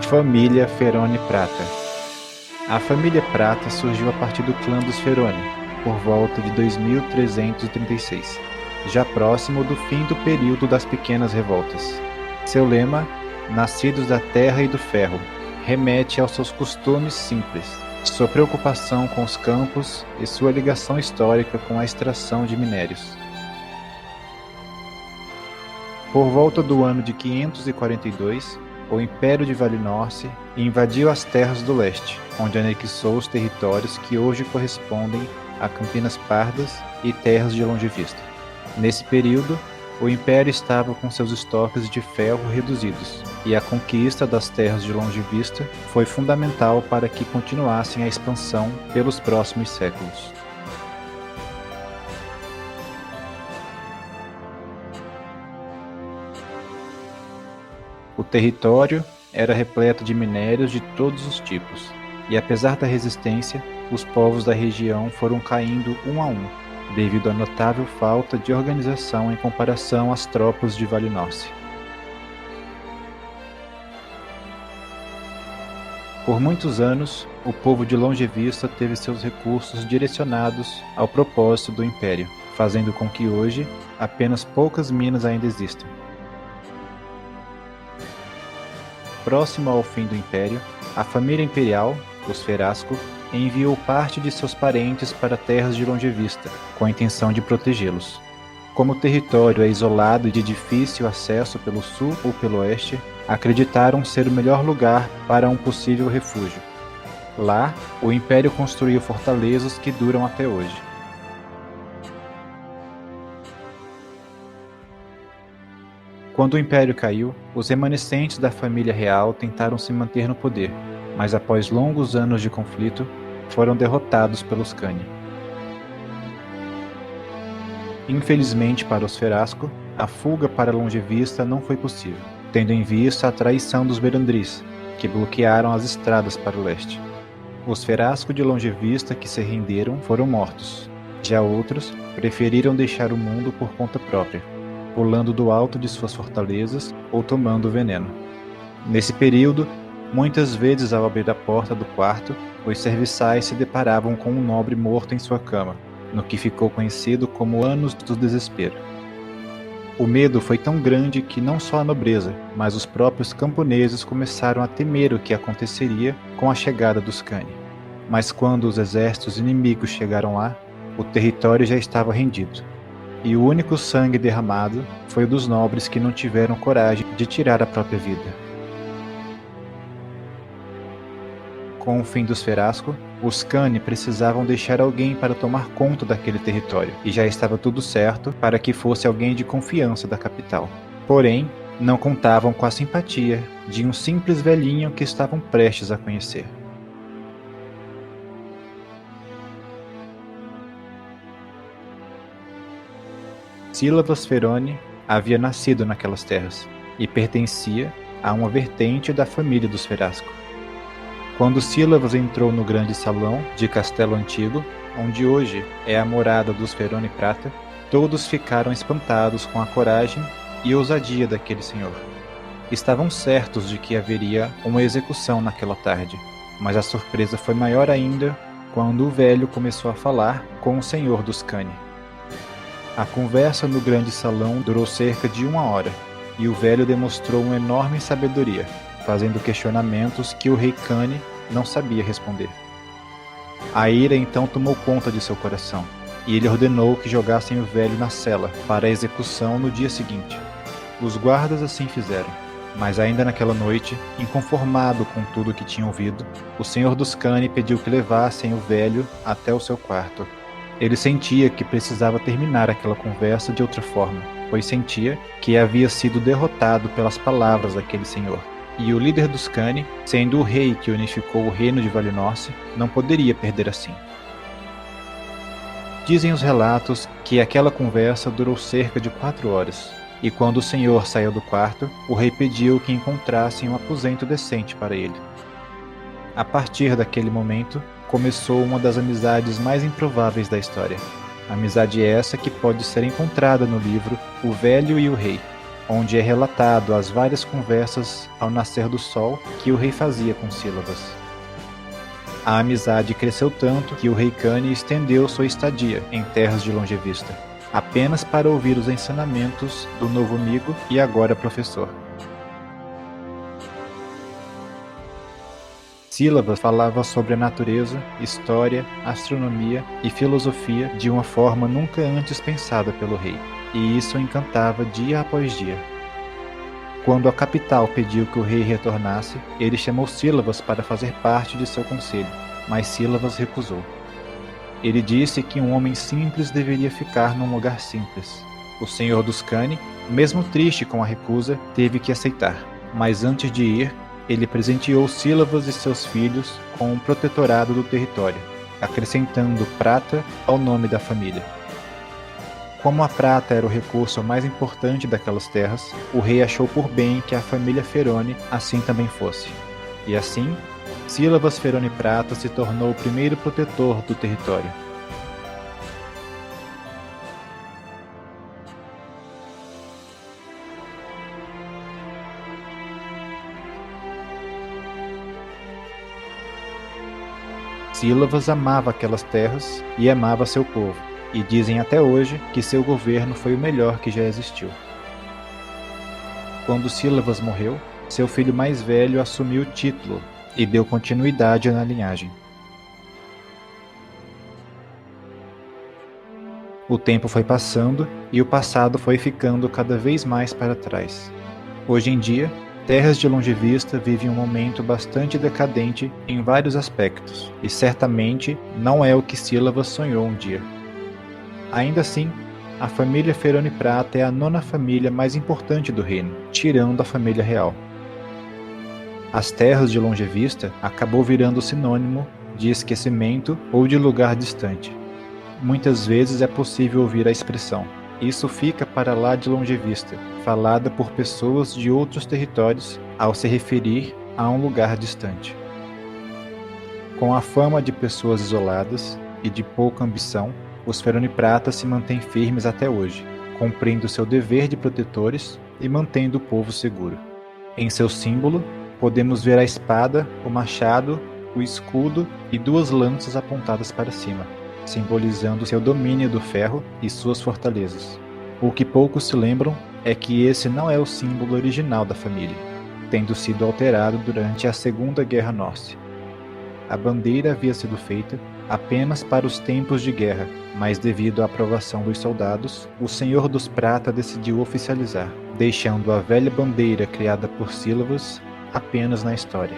Família Ferone Prata. A família Prata surgiu a partir do clã dos Ferone, por volta de 2336, já próximo do fim do período das Pequenas Revoltas. Seu lema, nascidos da terra e do ferro, remete aos seus costumes simples, sua preocupação com os campos e sua ligação histórica com a extração de minérios. Por volta do ano de 542, o Império de Valinor invadiu as terras do leste, onde anexou os territórios que hoje correspondem a Campinas Pardas e terras de Longe Vista. Nesse período, o Império estava com seus estoques de ferro reduzidos, e a conquista das terras de Longe Vista foi fundamental para que continuassem a expansão pelos próximos séculos. O território era repleto de minérios de todos os tipos, e apesar da resistência, os povos da região foram caindo um a um, devido à notável falta de organização em comparação às tropas de Valinor. Por muitos anos, o povo de Longe Vista teve seus recursos direcionados ao propósito do Império, fazendo com que hoje apenas poucas minas ainda existam. Próximo ao fim do Império, a família imperial, os Ferasco, enviou parte de seus parentes para terras de Longe Vista, com a intenção de protegê-los. Como o território é isolado e de difícil acesso pelo sul ou pelo oeste, acreditaram ser o melhor lugar para um possível refúgio. Lá, o Império construiu fortalezas que duram até hoje. Quando o Império caiu, os remanescentes da família real tentaram se manter no poder, mas após longos anos de conflito, foram derrotados pelos Khani. Infelizmente para os Ferasco, a fuga para Longe Vista não foi possível, tendo em vista a traição dos Berandris, que bloquearam as estradas para o leste. Os Ferasco de Longe Vista que se renderam foram mortos, já outros preferiram deixar o mundo por conta própria, pulando do alto de suas fortalezas ou tomando veneno. Nesse período, muitas vezes ao abrir a porta do quarto, os serviçais se deparavam com um nobre morto em sua cama, no que ficou conhecido como Anos do Desespero. O medo foi tão grande que não só a nobreza, mas os próprios camponeses começaram a temer o que aconteceria com a chegada dos Khani. Mas quando os exércitos inimigos chegaram lá, o território já estava rendido. E o único sangue derramado foi o dos nobres que não tiveram coragem de tirar a própria vida. Com o fim dos Ferasco, os Khani precisavam deixar alguém para tomar conta daquele território, e já estava tudo certo para que fosse alguém de confiança da capital. Porém, não contavam com a simpatia de um simples velhinho que estavam prestes a conhecer. Sílavas Ferone havia nascido naquelas terras e pertencia a uma vertente da família dos Ferasco. Quando Sílavas entrou no grande salão de Castelo Antigo, onde hoje é a morada dos Ferone Prata, todos ficaram espantados com a coragem e ousadia daquele senhor. Estavam certos de que haveria uma execução naquela tarde, mas a surpresa foi maior ainda quando o velho começou a falar com o senhor dos Khani. A conversa no grande salão durou cerca de 1 hora, e o velho demonstrou uma enorme sabedoria, fazendo questionamentos que o rei Khani não sabia responder. A ira então tomou conta de seu coração, e ele ordenou que jogassem o velho na cela para a execução no dia seguinte. Os guardas assim fizeram, mas ainda naquela noite, inconformado com tudo o que tinha ouvido, o senhor dos Khani pediu que levassem o velho até o seu quarto. Ele sentia que precisava terminar aquela conversa de outra forma, pois sentia que havia sido derrotado pelas palavras daquele senhor. E o líder dos Khani, sendo o rei que unificou o reino de Valinor, não poderia perder assim. Dizem os relatos que aquela conversa durou cerca de 4 horas, e quando o senhor saiu do quarto, o rei pediu que encontrassem um aposento decente para ele. A partir daquele momento, começou uma das amizades mais improváveis da história. Amizade essa que pode ser encontrada no livro O Velho e o Rei. onde é relatado as várias conversas ao nascer do sol que o rei fazia com Sílabas. A amizade cresceu tanto que o rei Cane estendeu sua estadia em terras de Longe Vista, apenas para ouvir os ensinamentos do novo amigo e agora professor. Sílabas falava sobre a natureza, história, astronomia e filosofia de uma forma nunca antes pensada pelo rei, e isso o encantava dia após dia. Quando a capital pediu que o rei retornasse, ele chamou Sílabas para fazer parte de seu conselho, mas Sílabas recusou. Ele disse que um homem simples deveria ficar num lugar simples. O senhor dos Cane, mesmo triste com a recusa, teve que aceitar, mas antes de ir, ele presenteou Sílabas e seus filhos com um protetorado do território, acrescentando prata ao nome da família. Como a prata era o recurso mais importante daquelas terras, o rei achou por bem que a família Ferone assim também fosse. E assim, Sílabas Ferone Prata se tornou o primeiro protetor do território. Sílabas amava aquelas terras e amava seu povo, e dizem até hoje que seu governo foi o melhor que já existiu. Quando Sílabas morreu, seu filho mais velho assumiu o título e deu continuidade na linhagem. O tempo foi passando e o passado foi ficando cada vez mais para trás. Hoje em dia, Terras de Longe Vista vivem um momento bastante decadente em vários aspectos, e certamente não é o que Sílabas sonhou um dia. Ainda assim, a família Ferone Prata é a nona família mais importante do reino, tirando a família real. As Terras de Longe Vista acabou virando sinônimo de esquecimento ou de lugar distante. Muitas vezes é possível ouvir a expressão "isso fica para lá de Longe Vista", falada por pessoas de outros territórios ao se referir a um lugar distante. Com a fama de pessoas isoladas e de pouca ambição, os Ferone Prata se mantêm firmes até hoje, cumprindo seu dever de protetores e mantendo o povo seguro. Em seu símbolo, podemos ver a espada, o machado, o escudo e duas lanças apontadas para cima, simbolizando seu domínio do ferro e suas fortalezas. O que poucos se lembram é que esse não é o símbolo original da família, tendo sido alterado durante a Segunda Guerra Norse. A bandeira havia sido feita apenas para os tempos de guerra, mas devido à aprovação dos soldados, o Senhor dos Prata decidiu oficializar, deixando a velha bandeira criada por Sílabas apenas na história.